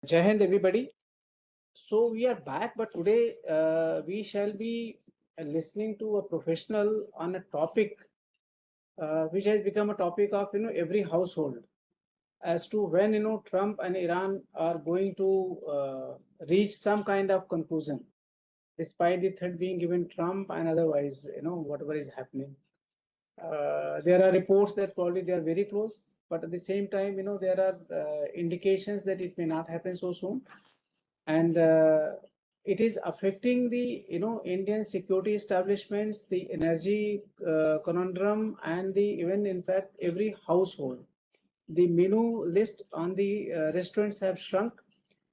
Jai Hind, everybody. So we are back, but today we shall be listening to a professional on a topic which has become a topic of every household as to when Trump and Iran are going to reach some kind of conclusion, despite the threat being given Trump and otherwise whatever is happening. There are reports that probably they are very close, but at the same time there are indications that it may not happen so soon, and it is affecting the Indian security establishments, the energy conundrum, and the even in fact every household. The menu list on the restaurants have shrunk.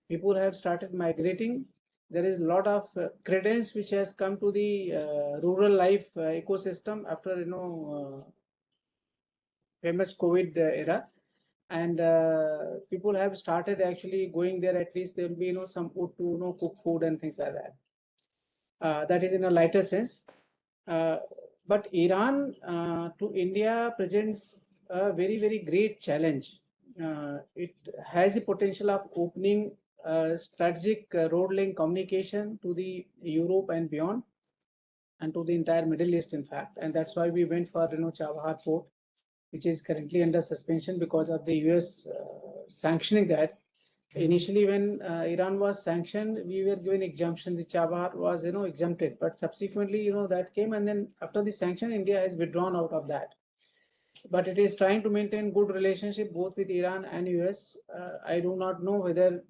People have started migrating. There is a lot of credence which has come to the rural life ecosystem after famous COVID era, and people have started actually going there. At least there will be some wood to cook food and things like that. That is in a lighter sense. But Iran to India presents a very great challenge. It has the potential of opening strategic road link communication to the Europe and beyond, and to the entire Middle East, in fact. And that's why we went for Chabahar port, which is currently under suspension because of the US sanctioning that. Initially, when Iran was sanctioned, we were given exemption. The Chabahar was exempted, but subsequently that came, and then after the sanction, India has withdrawn out of that. But it is trying to maintain good relationship both with Iran and US. I do not know whether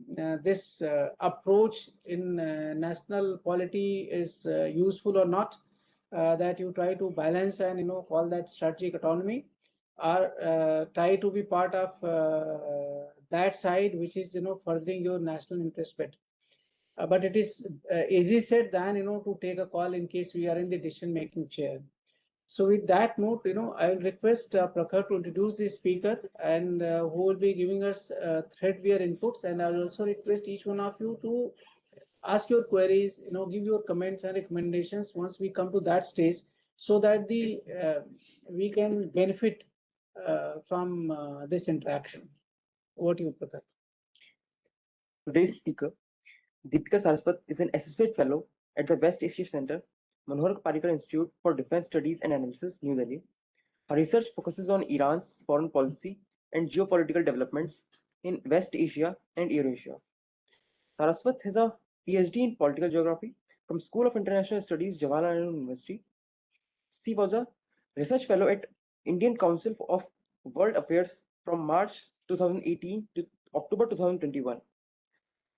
this approach in national polity is useful or not. That you try to balance and call that strategic autonomy, or try to be part of that side which is furthering your national interest better. But it is easy said than to take a call in case we are in the decision making chair. So with that note, I will request Prakhar to introduce the speaker, and who will be giving us threadbare inputs. And I will also request each one of you to ask your queries, give your comments and recommendations once we come to that stage, so that the we can benefit from this interaction. Over to you, Prakhar. Today's speaker, Deepika Saraswat, is an associate fellow at the West Asia Center, Manohar Parrikar Institute for Defense Studies and Analysis, New Delhi. Her research focuses on Iran's foreign policy and geopolitical developments in West Asia and Eurasia. Saraswat has a PhD in political geography from School of International Studies, Jawaharlal University. She was a research fellow at Indian Council of World Affairs from March 2018 to October 2021.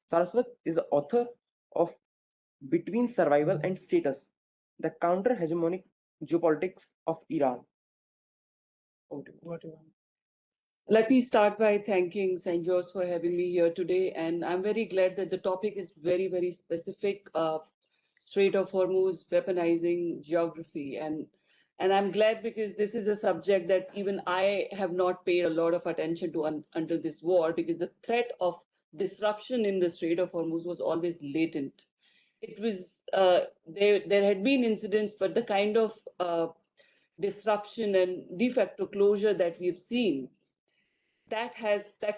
Saraswat is the author of Between Survival and Status, the Counter-Hegemonic Geopolitics of Iran. What do you want? Let me start by thanking CENJOWS for having me here today. And I'm very glad that the topic is very specific. Strait of Hormuz, weaponizing geography. And I'm glad because this is a subject that even I have not paid a lot of attention to until this war, because the threat of disruption in the Strait of Hormuz was always latent. It was, there had been incidents, but the kind of disruption and de facto closure that we've seen, that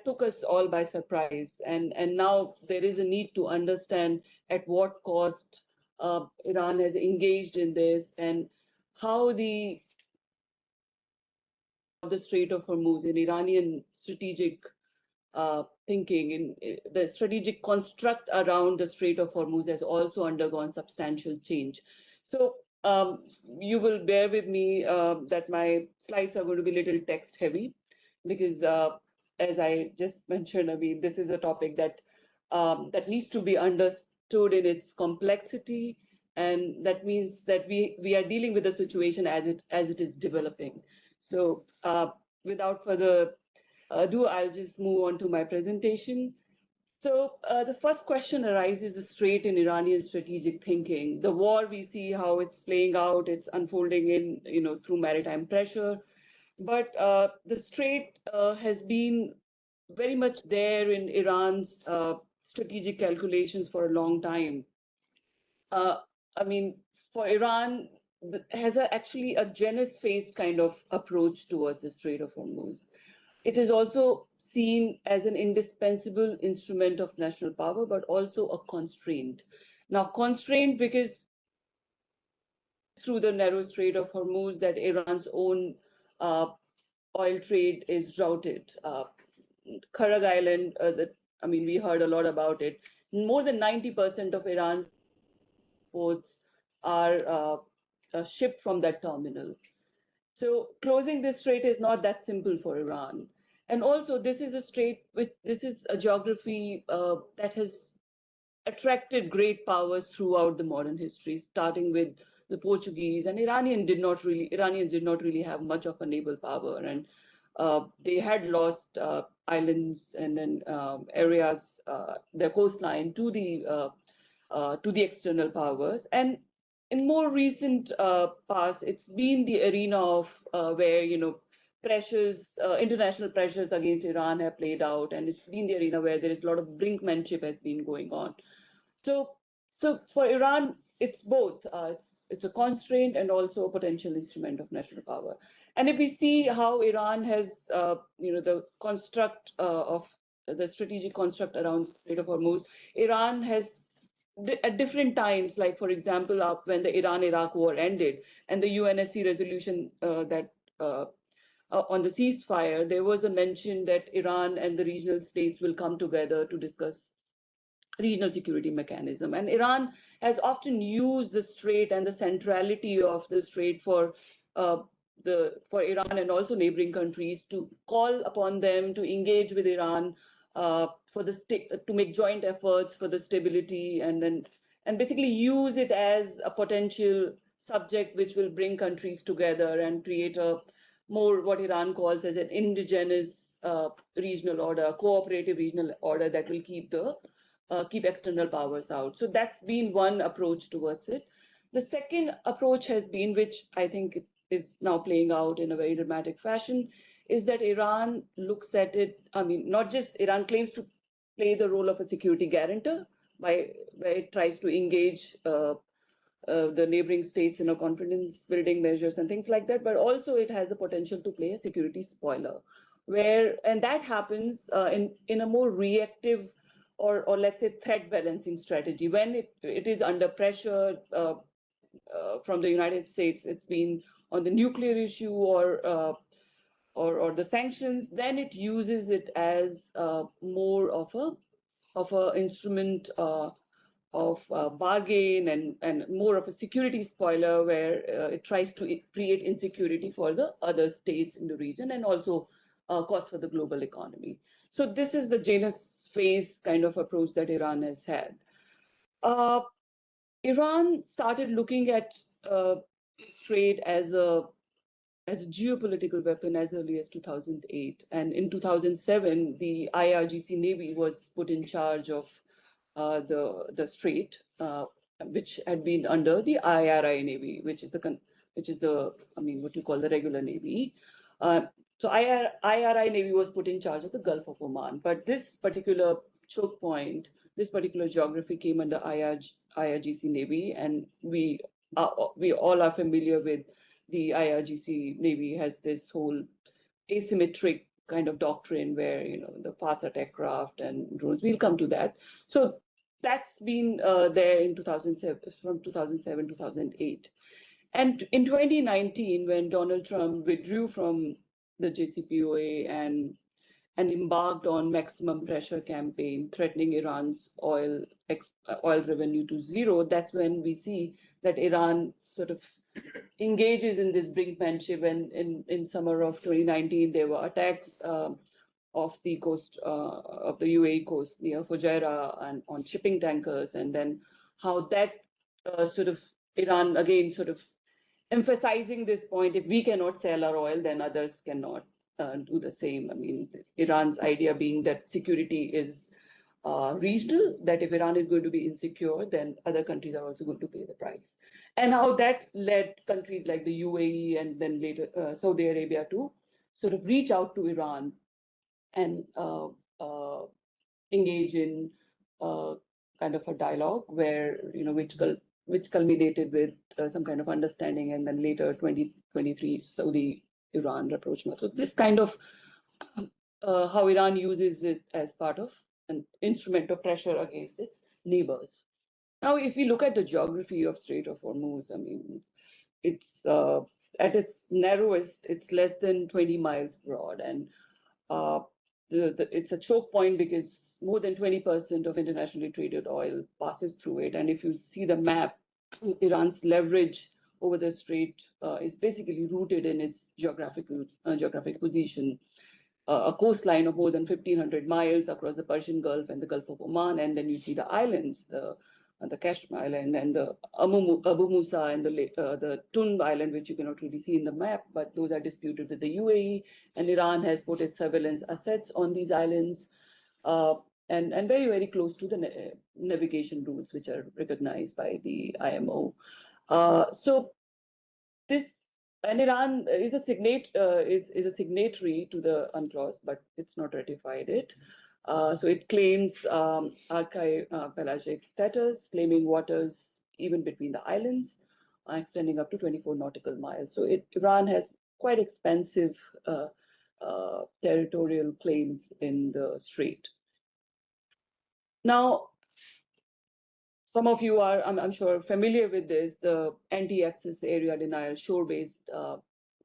took us all by surprise. And now there is a need to understand at what cost Iran has engaged in this, and how the Strait of Hormuz in Iranian strategic thinking, in the strategic construct around the Strait of Hormuz has also undergone substantial change. So you will bear with me that my slides are going to be a little text heavy, because as I just mentioned, I mean, this is a topic that that needs to be understood in its complexity, and that means that we are dealing with the situation as it is developing. So without further ado, I'll just move on to my presentation. So the first question arises straight in Iranian strategic thinking. The war, we see how it's playing out, it's unfolding in, through maritime pressure. But the Strait has been very much there in Iran's strategic calculations for a long time. I mean, for Iran, has actually a Janus phase kind of approach towards the Strait of Hormuz. It is also seen as an indispensable instrument of national power, but also a constraint. Now, constraint because through the narrow Strait of Hormuz that Iran's own oil trade is routed. Kharag Island, we heard a lot about it. More than 90% of Iran's ports are shipped from that terminal. So closing this strait is not that simple for Iran. And also, this is a strait this is a geography that has attracted great powers throughout the modern history, starting with the Portuguese, and Iranians did not really have much of a naval power, and they had lost islands and then areas, their coastline to the external powers. And in more recent past, it's been the arena of where pressures, international pressures against Iran have played out, and it's been the arena where there is a lot of brinkmanship has been going on. So for Iran, it's both. It's a constraint and also a potential instrument of national power. And if we see how Iran has, the construct of the strategic construct around Strait of Hormuz, Iran has at different times, like for example, when the Iran-Iraq war ended and the UNSC resolution on the ceasefire, there was a mention that Iran and the regional states will come together to discuss regional security mechanism. And Iran has often used the strait and the centrality of the strait for Iran and also neighboring countries to call upon them to engage with Iran to make joint efforts for the stability, and basically use it as a potential subject which will bring countries together and create a more what Iran calls as an indigenous regional order, cooperative regional order that will keep external powers out. So that's been one approach towards it. The second approach has been, which I think is now playing out in a very dramatic fashion, is that Iran looks at it, not just Iran claims to play the role of a security guarantor where it tries to engage the neighboring states in a confidence building measures and things like that, but also it has the potential to play a security spoiler, and that happens in a more reactive or let's say threat balancing strategy. When it is under pressure from the United States, it's been on the nuclear issue or the sanctions, then it uses it as more of a instrument of bargain and more of a security spoiler, where it tries to create insecurity for the other states in the region and also cost for the global economy. So this is the Janus phase kind of approach that Iran has had. Iran started looking at trade as a geopolitical weapon as early as 2008. And in 2007, the IRGC Navy was put in charge of the strait, which had been under the IRI Navy, which is what you call the regular Navy. So IRI Navy was put in charge of the Gulf of Oman. But this particular choke point, this particular geography came under IRGC Navy, and we all are familiar with the IRGC Navy has this whole asymmetric kind of doctrine where, the fast attack craft and drones, we'll come to that. So that's been there in 2007, from 2007, 2008. And in 2019, when Donald Trump withdrew from the JCPOA and embarked on maximum pressure campaign, threatening Iran's oil revenue to zero, that's when we see that Iran sort of engages in this brinkmanship. And in summer of 2019, there were attacks off the coast of the UAE coast near Fujairah and on shipping tankers, and then how that Iran again sort of emphasizing this point: if we cannot sell our oil, then others cannot do the same. Iran's idea being that security is regional, that if Iran is going to be insecure, then other countries are also going to pay the price. And how that led countries like the UAE and then later Saudi Arabia to sort of reach out to Iran and engage in kind of a dialogue where, which culminated with some kind of understanding, and then later 2023 Saudi-Iran rapprochement. So this kind of how Iran uses it as part of an instrument of pressure against its neighbors. Now, if we look at the geography of Strait of Hormuz, I mean, it's at its narrowest, it's less than 20 miles broad, and uh, it's a choke point because more than 20% of internationally traded oil passes through it. And if you see the map, Iran's leverage over the strait is basically rooted in its geographic position, a coastline of more than 1,500 miles across the Persian Gulf and the Gulf of Oman. And then you see the islands, the Kashmir Island and the Abu Musa and the Tun Island, which you cannot really see in the map, but those are disputed with the UAE. And Iran has put its surveillance assets on these islands, and very, very close to the navigation routes, which are recognized by the IMO. So this, and Iran is a is a signatory to the UNCLOS, but it's not ratified it. So it claims archipelagic status, claiming waters even between the islands, extending up to 24 nautical miles. So Iran has quite expensive territorial claims in the strait. Now, some of you are, I'm sure, familiar with this, the anti-access area denial, shore-based,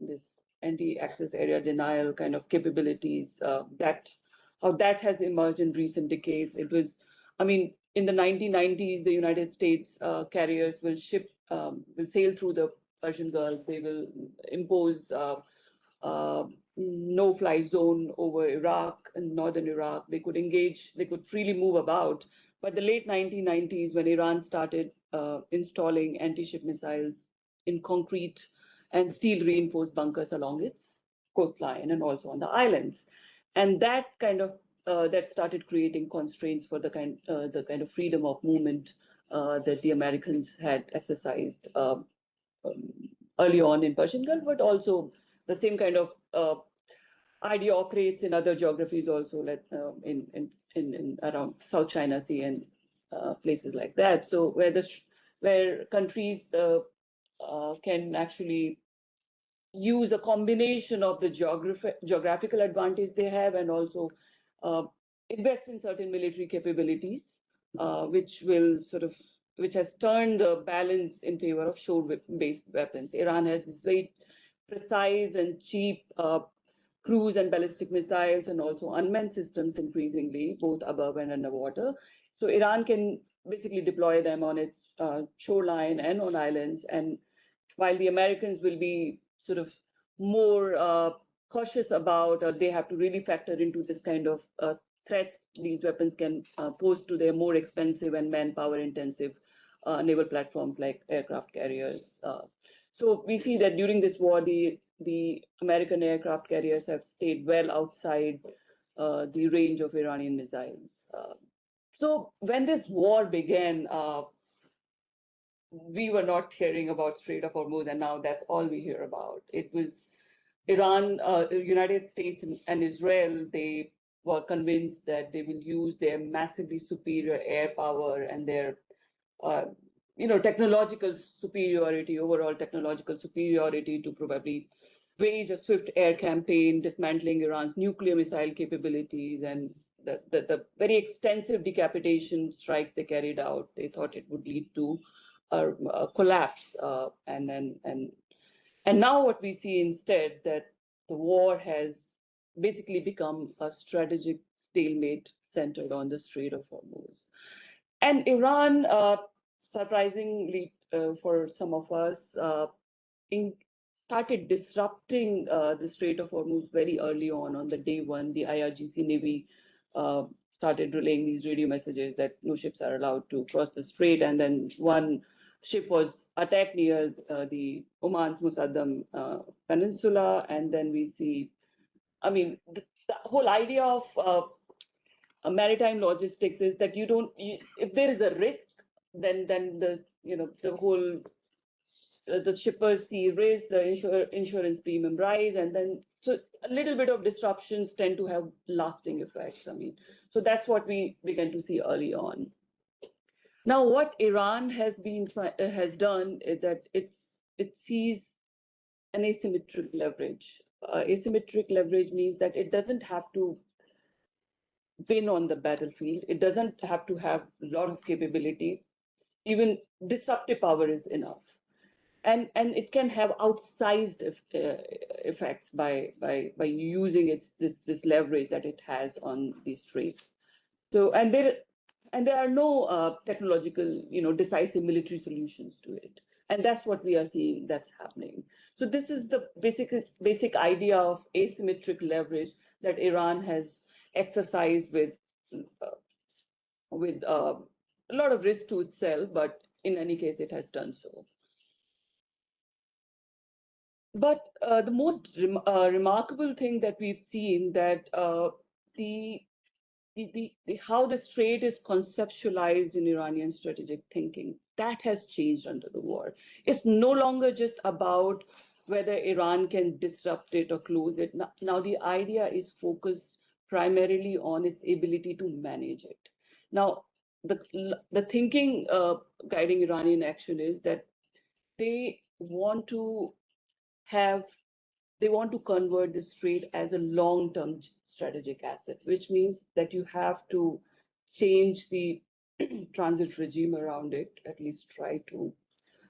this anti-access area denial kind of capabilities, how that has emerged in recent decades. It was, I mean, in the 1990s, the United States carriers will sail through the Persian Gulf. They will impose no-fly zone over Iraq and northern Iraq. They could engage, they could freely move about. But the late 1990s, when Iran started installing anti-ship missiles in concrete and steel reinforced bunkers along its coastline and also on the islands, and that kind of that started creating constraints for the kind of freedom of movement that the Americans had exercised early on in Persian Gulf, but also the same kind of idea operates in other geographies also, like in around South China Sea and places like that. So where countries can actually use a combination of the geographical advantage they have and also invest in certain military capabilities, which has turned the balance in favor of shore-based weapons. Iran has this very precise and cheap cruise and ballistic missiles and also unmanned systems increasingly, both above and underwater. So Iran can basically deploy them on its shoreline and on islands. And while the Americans will be sort of more cautious about, they have to really factor into this kind of threats these weapons can pose to their more expensive and manpower intensive naval platforms like aircraft carriers. So we see that during this war, the American aircraft carriers have stayed well outside the range of Iranian missiles. So when this war began, we were not hearing about Strait of Hormuz, and now that's all we hear about. It was Iran, United States, and Israel. They were convinced that they will use their massively superior air power and their technological superiority, overall technological superiority, to probably wage a swift air campaign, dismantling Iran's nuclear missile capabilities, and the very extensive decapitation strikes they carried out. They thought it would lead to a collapse, and now what we see instead, that the war has basically become a strategic stalemate centered on the Strait of Hormuz. And Iran, surprisingly for some of us, started disrupting the Strait of Hormuz very early on the day one. The IRGC Navy started relaying these radio messages that no ships are allowed to cross the strait. And then one ship was attacked near the Oman's Musaddam Peninsula. And then we see, I mean, the whole idea of maritime logistics is that if there is a risk, then the whole the shippers see risk, the insurance premium rise, and then so a little bit of disruptions tend to have lasting effects. I mean, so that's what we began to see early on. Now, what Iran has done is that it sees an asymmetric leverage. Asymmetric leverage means that it doesn't have to win on the battlefield. It doesn't have to have a lot of capabilities. Even disruptive power is enough. And it can have outsized effects by using this leverage that it has on these traits. So there are no technological, decisive military solutions to it, and that's what we are seeing that's happening. So this is the basic idea of asymmetric leverage that Iran has exercised with a lot of risk to itself, but in any case, it has done so. But the most remarkable thing that we've seen that how the strait is conceptualized in Iranian strategic thinking, that has changed under the war. It's no longer just about whether Iran can disrupt it or close it. Now the idea is focused primarily on its ability to manage it. Now, the thinking guiding Iranian action is that they want to convert the strait as a long-term strategic asset, which means that you have to change the transit regime around it, at least try to.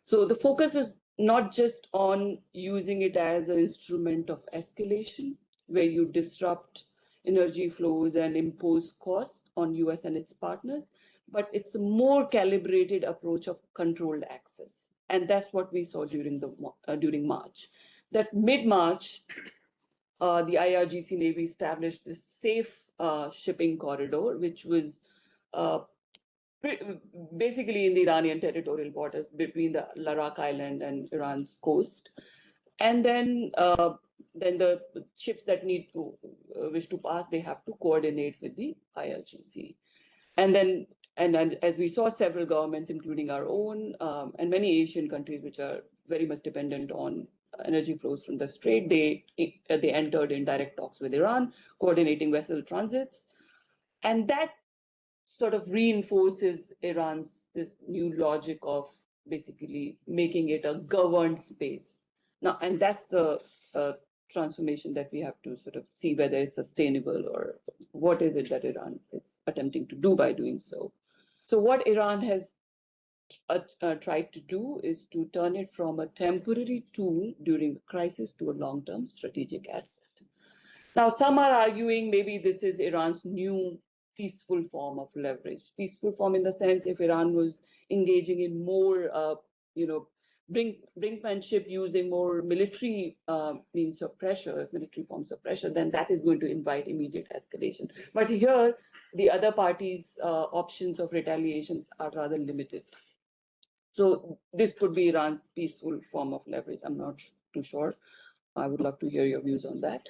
So the focus is not just on using it as an instrument of escalation, where you disrupt energy flows and impose costs on US and its partners, but it's a more calibrated approach of controlled access. And that's what we saw during March. That mid-March, the IRGC Navy established this safe shipping corridor, which was basically in the Iranian territorial waters between the Larak Island and Iran's coast. And then the ships that wish to pass, they have to coordinate with the IRGC. And then as we saw, several governments, including our own and many Asian countries, which are very much dependent on energy flows from the strait, they entered in direct talks with Iran, coordinating vessel transits. And that sort of reinforces this new logic of basically making it a governed space. Now, and that's the transformation that we have to sort of see whether it's sustainable or what is it that Iran is attempting to do by doing so. So what Iran has tried to do is to turn it from a temporary tool during the crisis to a long-term strategic asset. Now, some are arguing maybe this is Iran's new peaceful form of leverage. Peaceful form in the sense if Iran was engaging in more, brinkmanship using more military means of pressure, military forms of pressure, then that is going to invite immediate escalation. But here, the other parties' options of retaliations are rather limited. So this could be Iran's peaceful form of leverage. I'm not too sure. I would love to hear your views on that.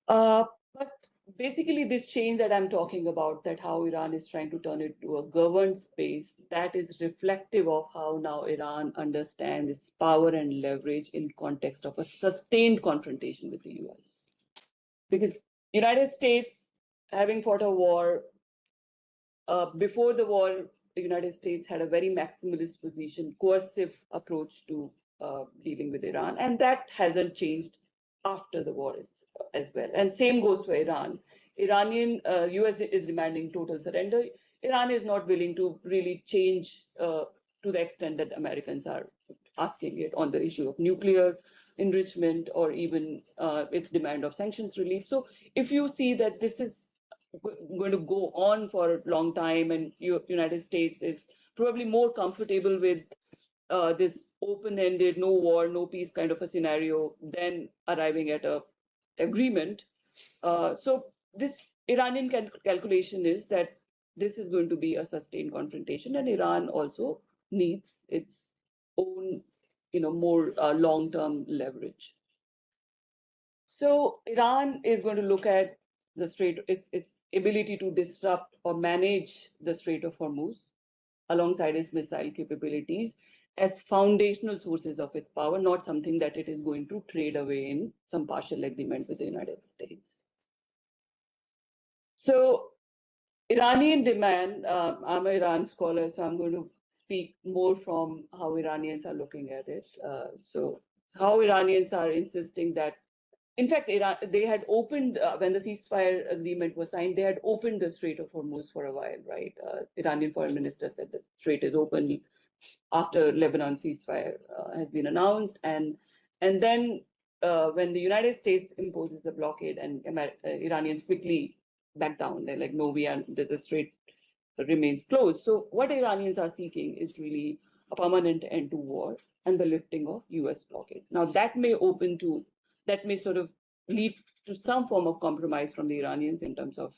But basically, this change that I'm talking about, that how Iran is trying to turn it to a governed space, that is reflective of how now Iran understands its power and leverage in context of a sustained confrontation with the US. Because United States, having fought a war, before the war, the United States had a very maximalist position, coercive approach to dealing with Iran, and that hasn't changed after the war as well. And same goes for Iran. US is demanding total surrender. Iran is not willing to really change to the extent that Americans are asking it on the issue of nuclear enrichment or even its demand of sanctions relief. So if you see that this is going to go on for a long time, and United States is probably more comfortable with this open-ended, no war, no peace kind of a scenario than arriving at a agreement. So this Iranian calculation is that this is going to be a sustained confrontation, and Iran also needs its own, more long-term leverage. So Iran is going to look at the Strait, its ability to disrupt or manage the Strait of Hormuz alongside its missile capabilities as foundational sources of its power, not something that it is going to trade away in some partial agreement with the United States. So Iranian demand, I'm an Iran scholar, so I'm going to speak more from how Iranians are looking at it. So how Iranians are insisting that in fact, Iran, they had opened, when the ceasefire agreement was signed, they had opened the Strait of Hormuz for a while, right? Iranian foreign minister said the strait is open after Lebanon ceasefire has been announced. And then when the United States imposes a blockade and Iranians quickly back down, they're like, no, the strait remains closed. So what Iranians are seeking is really a permanent end to war and the lifting of US blockade. Now that may sort of lead to some form of compromise from the Iranians in terms of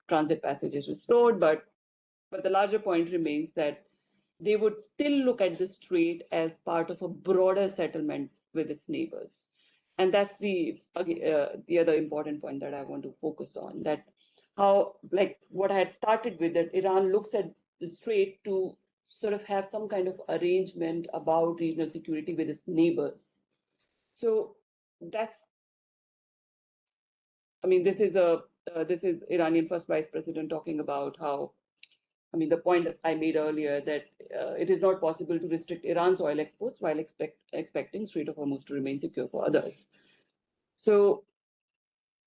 transit passages restored, but the larger point remains that they would still look at the strait as part of a broader settlement with its neighbors. And that's the other important point that I want to focus on, that how, like what I had started with, that Iran looks at the strait to sort of have some kind of arrangement about regional security with its neighbors. So that's, I mean, this is Iranian first vice president talking about how, I mean, the point that I made earlier, that it is not possible to restrict Iran's oil exports while expecting Strait of Hormuz to remain secure for others. So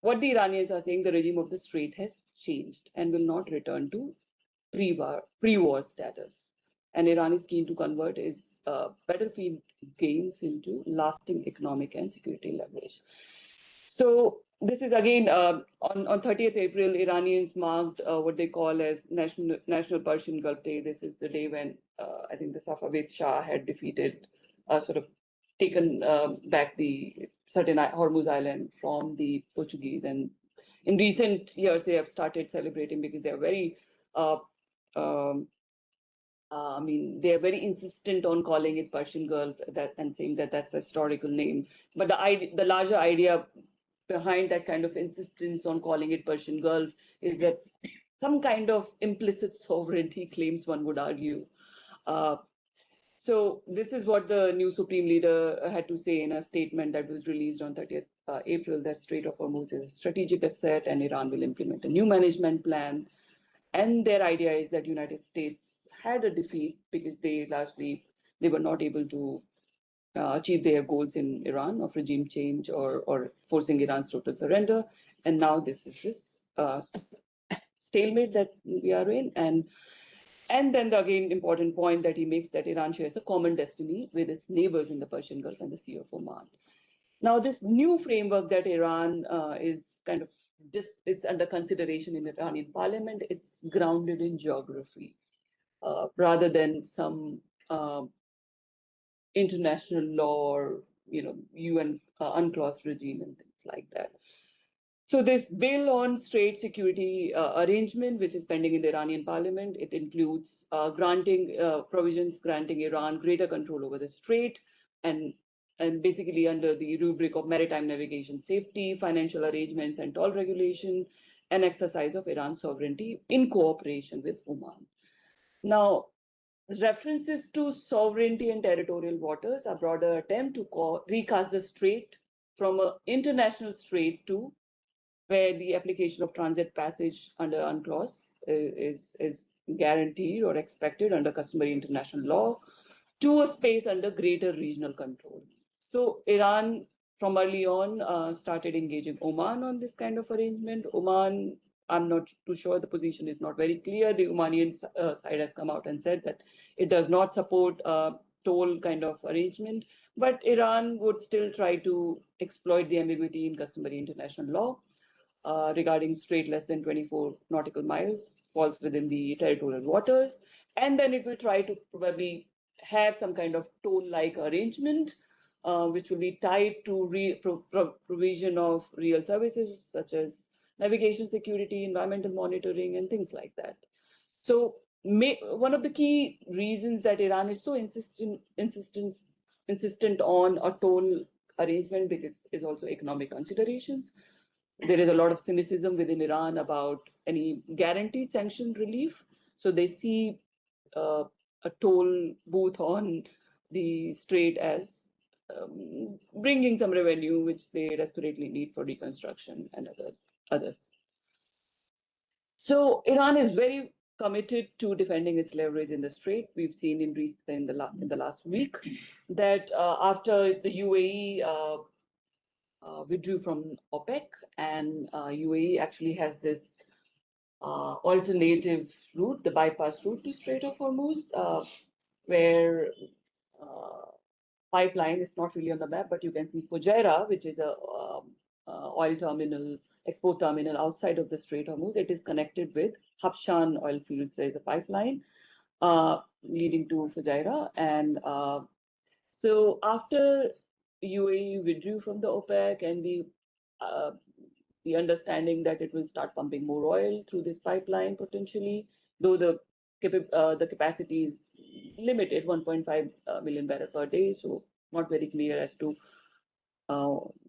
what the Iranians are saying, the regime of the strait has changed and will not return to pre-war status. And Iran is keen to convert its battlefield gains into lasting economic and security leverage. So this is again on 30th April, Iranians marked what they call as National Persian Gulf Day. This is the day when I think the Safavid Shah had defeated, sort of taken back the certain Hormuz Island from the Portuguese. And in recent years, they have started celebrating because they are very, I mean, they are very insistent on calling it Persian Gulf and saying that that's the historical name. But the larger idea behind that kind of insistence on calling it Persian Gulf is that some kind of implicit sovereignty claims, one would argue. So this is what the new supreme leader had to say in a statement that was released on 30th April, that Strait of Hormuz is a strategic asset and Iran will implement a new management plan. And their idea is that United States had a defeat because they were not able to achieve their goals in Iran of regime change or forcing Iran's total surrender. And now this is this stalemate that we are in. And then the again important point that he makes, that Iran shares a common destiny with its neighbors in the Persian Gulf and the Sea of Oman. Now, this new framework that Iran is kind of is under consideration in the Iranian parliament, it's grounded in geography rather than some international law or UN UNCLOS regime and things like that. So this bill on strait security arrangement, which is pending in the Iranian parliament, it includes provisions granting Iran greater control over the strait, and basically under the rubric of maritime navigation safety, financial arrangements and toll regulation, and exercise of Iran's sovereignty in cooperation with Oman. Now, references to sovereignty and territorial waters are broader attempt to recast the strait from an international strait to where the application of transit passage under UNCLOS is guaranteed or expected under customary international law, to a space under greater regional control. So Iran from early on started engaging Oman on this kind of arrangement. Oman, I'm not too sure, the position is not very clear. The Omanian side has come out and said that it does not support a toll kind of arrangement, but Iran would still try to exploit the ambiguity in customary international law regarding strait less than 24 nautical miles falls within the territorial waters. And then it will try to probably have some kind of toll-like arrangement, which will be tied to provision of real services such as navigation security, environmental monitoring, and things like that. So one of the key reasons that Iran is so insistent on a toll arrangement because is also economic considerations. There is a lot of cynicism within Iran about any guaranteed sanction relief. So they see a toll booth on the strait as bringing some revenue, which they desperately need for reconstruction and others. So Iran is very committed to defending its leverage in the strait. We've seen in the last week that after the UAE withdrew from OPEC, and UAE actually has this alternative route, the bypass route to Strait of Hormuz, where pipeline is not really on the map, but you can see Fujairah, which is a oil terminal, export terminal outside of the Strait of Hormuz. It is connected with Habshan oil fields. There is a pipeline leading to Fujairah, and so after UAE withdrew from the OPEC, and the understanding that it will start pumping more oil through this pipeline potentially, though the capacity is limited, 1.5 million barrel per day, so not very clear as to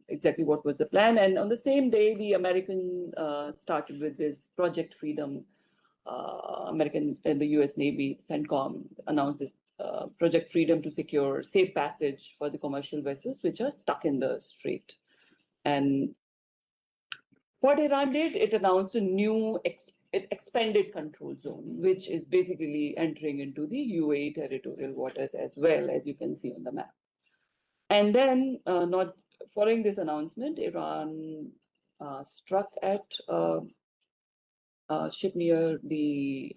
exactly what was the plan. And on the same day, the American started with this Project Freedom. American and the US Navy, CENTCOM, announced this Project Freedom to secure safe passage for the commercial vessels which are stuck in the strait. And what Iran did, it announced a new expanded control zone, which is basically entering into the UAE territorial waters as well, as you can see on the map. And then, not following this announcement, Iran struck at ship near the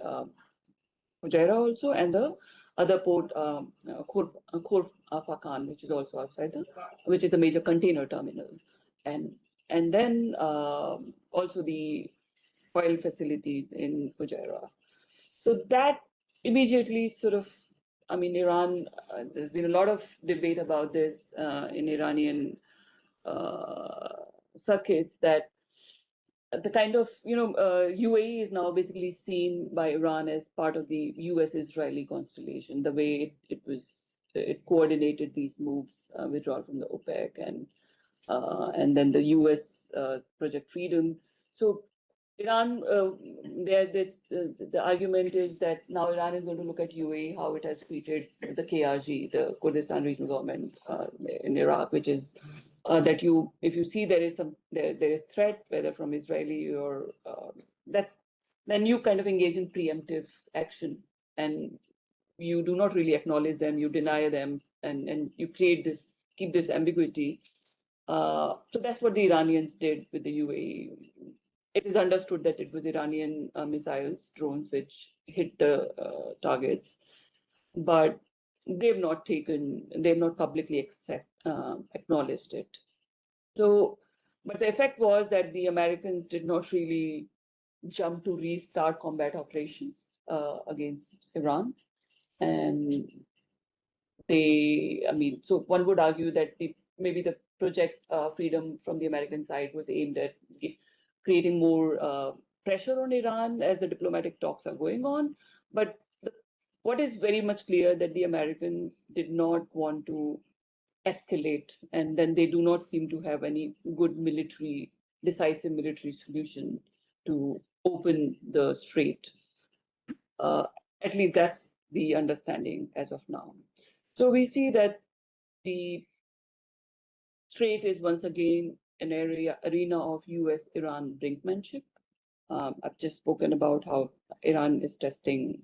Fujairah also, and the other port, Khor Fakan, which is also outside which is a major container terminal, and then also the oil facilities in Fujairah. So that immediately sort of, I mean, Iran. There's been a lot of debate about this in Iranian circuits, that the kind of, UAE is now basically seen by Iran as part of the US-Israeli constellation, the way it coordinated these moves, withdrawal from the OPEC, and then the US Project Freedom. So Iran, the argument is that now Iran is going to look at UAE, how it has treated the KRG, the Kurdistan Regional Government in Iraq, which is that if you see there is threat, whether from Israeli or then you kind of engage in preemptive action, and you do not really acknowledge them, you deny them, and you keep this ambiguity. So that's what the Iranians did with the UAE. It is understood that it was Iranian missiles, drones, which hit the targets, but they've not publicly acknowledged it. So, but the effect was that the Americans did not really jump to restart combat operations against Iran. And so one would argue that maybe the Project Freedom from the American side was aimed at creating more pressure on Iran as the diplomatic talks are going on. But what is very much clear that the Americans did not want to escalate, and then they do not seem to have any good decisive military solution to open the strait. At least that's the understanding as of now. So we see that the strait is once again an arena of US-Iran brinkmanship. I've just spoken about how Iran is testing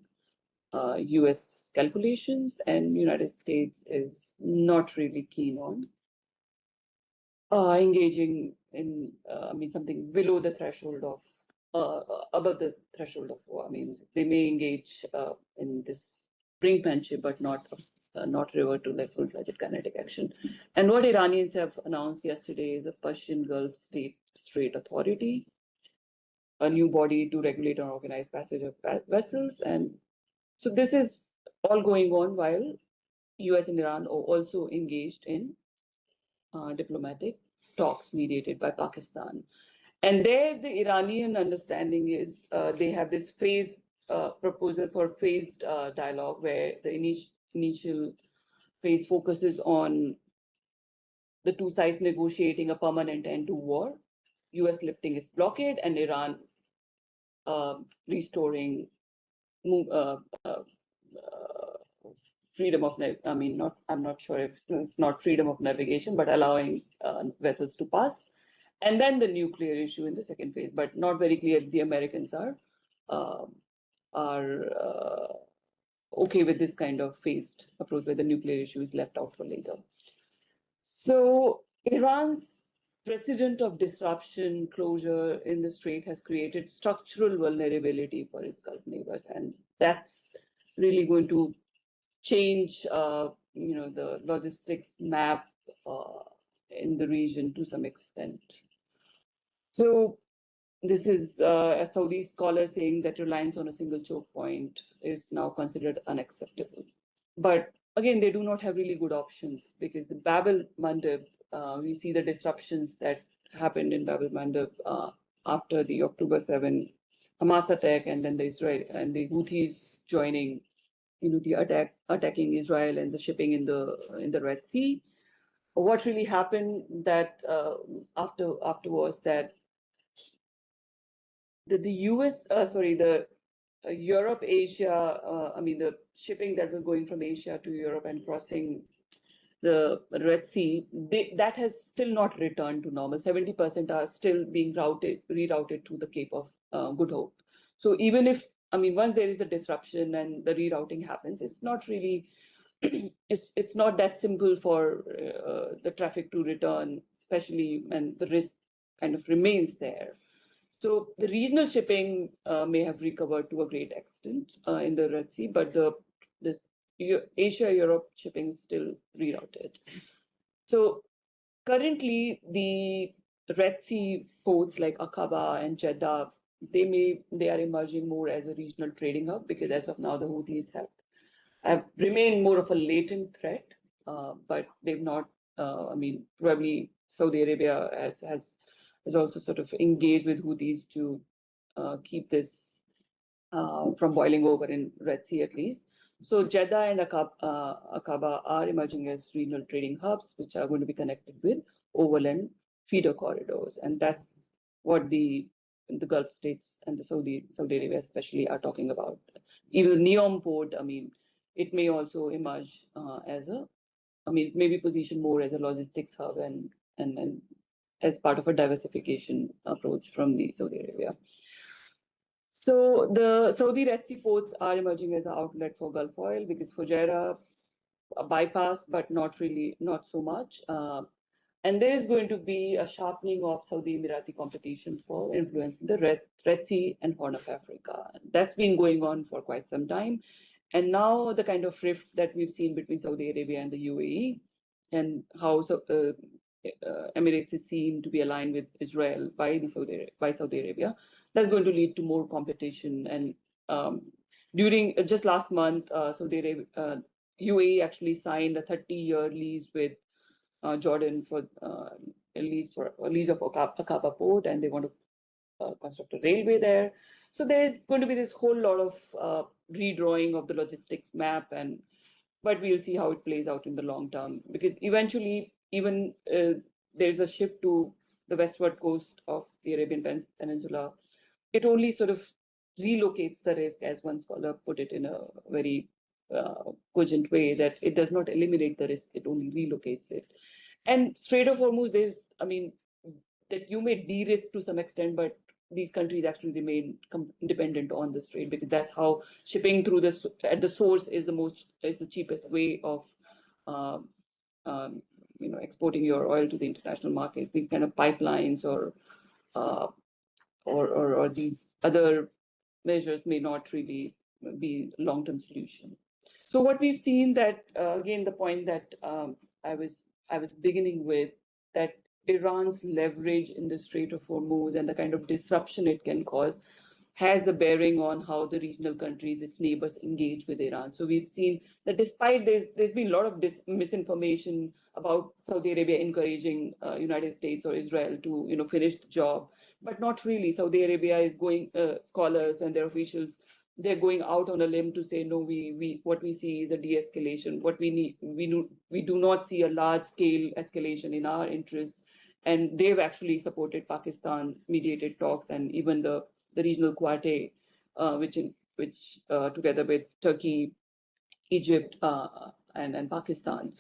US calculations, and United States is not really keen on engaging in something below the threshold of above the threshold of war. I mean, they may engage in this brinkmanship, but not revert to like full-fledged kinetic action. And what Iranians have announced yesterday is a Persian Gulf State Strait Authority, a new body to regulate and organize passage of vessels. And so this is all going on while US and Iran are also engaged in diplomatic talks mediated by Pakistan. And there, the Iranian understanding is they have this proposal for phased dialogue, where the initial phase focuses on the two sides negotiating a permanent end to war, US lifting its blockade, and Iran restoring freedom of, I'm not sure if it's not freedom of navigation, but allowing vessels to pass. And then the nuclear issue in the second phase, but not very clear the Americans are okay with this kind of phased approach, where the nuclear issue is left out for later. So Iran's precedent of disruption, closure in the Strait has created structural vulnerability for its Gulf neighbors, and that's really going to change, the logistics map in the region to some extent. So this is a Saudi scholar saying that reliance on a single choke point is now considered unacceptable. But again, they do not have really good options because the Bab el-Mandeb, we see the disruptions that happened in Bab el-Mandeb after the October 7 Hamas attack, and then the Israel and the Houthis joining, the attacking Israel and the shipping in the Red Sea. What really happened that afterwards that the US, the Europe, Asia, the shipping that was going from Asia to Europe and crossing the Red Sea, that has still not returned to normal. 70% are still being rerouted to the Cape of Good Hope. So even if, once there is a disruption and the rerouting happens, it's not really, it's not that simple for the traffic to return, especially when the risk kind of remains there. So the regional shipping may have recovered to a great extent in the Red Sea, but this Asia-Europe shipping is still rerouted. So currently, the Red Sea ports like Aqaba and Jeddah, they are emerging more as a regional trading hub because as of now the Houthis have remained more of a latent threat, but they've not. Probably Saudi Arabia has also sort of engaged with Houthis to keep this from boiling over in Red Sea at least. So Jeddah and Aqaba are emerging as regional trading hubs, which are going to be connected with overland feeder corridors, and that's what the Gulf states and the Saudi Arabia especially are talking about. Even the Neom port, it may also emerge as maybe positioned more as a logistics hub and as part of a diversification approach from the Saudi Arabia. So the Saudi Red Sea ports are emerging as an outlet for Gulf oil because Fujairah a bypass, but not so much. And there is going to be a sharpening of Saudi Emirati competition for influence in the Red Sea and Horn of Africa. That's been going on for quite some time. And now the kind of rift that we've seen between Saudi Arabia and the UAE and how Emirates is seen to be aligned with Israel by Saudi Arabia, that's going to lead to more competition. And during just last month, Saudi Arabia, UAE actually signed a 30-year lease with Jordan for a lease of Aqaba port, and they want to construct a railway there. So there's going to be this whole lot of redrawing of the logistics map, but we'll see how it plays out in the long term, because eventually even there's a shift to the westward coast of the Arabian Peninsula. It only sort of relocates the risk, as one scholar put it in a very cogent way, that it does not eliminate the risk, it only relocates it. And Strait of Hormuz, that you may de-risk to some extent, but these countries actually remain dependent on the strait, because that's how shipping through at the source is the cheapest way of exporting your oil to the international markets. These kind of pipelines or these other measures may not really be a long-term solution. So what we've seen that again, the point that I was beginning with, that Iran's leverage in the Strait of Hormuz and the kind of disruption it can cause has a bearing on how the regional countries, its neighbors, engage with Iran. So we've seen that despite there's been a lot of misinformation about Saudi Arabia encouraging United States or Israel to finish the job, but not really. Saudi Arabia is going, scholars and their officials, they're going out on a limb to say, no, what we see is a de-escalation. What we need, we do not see a large-scale escalation in our interests. And they've actually supported Pakistan-mediated talks and even the regional Quartet, which together with Turkey, Egypt, and Pakistan.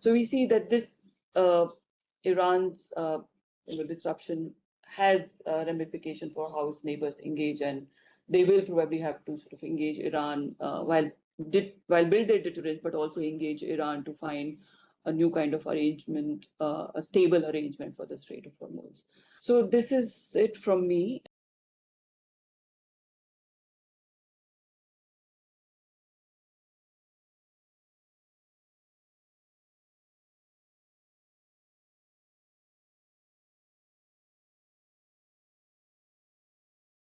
So we see that this Iran's disruption has ramification for how its neighbors engage, and they will probably have to sort of engage Iran while build their deterrence, but also engage Iran to find a new kind of arrangement, a stable arrangement for the Strait of Hormuz. So this is it from me.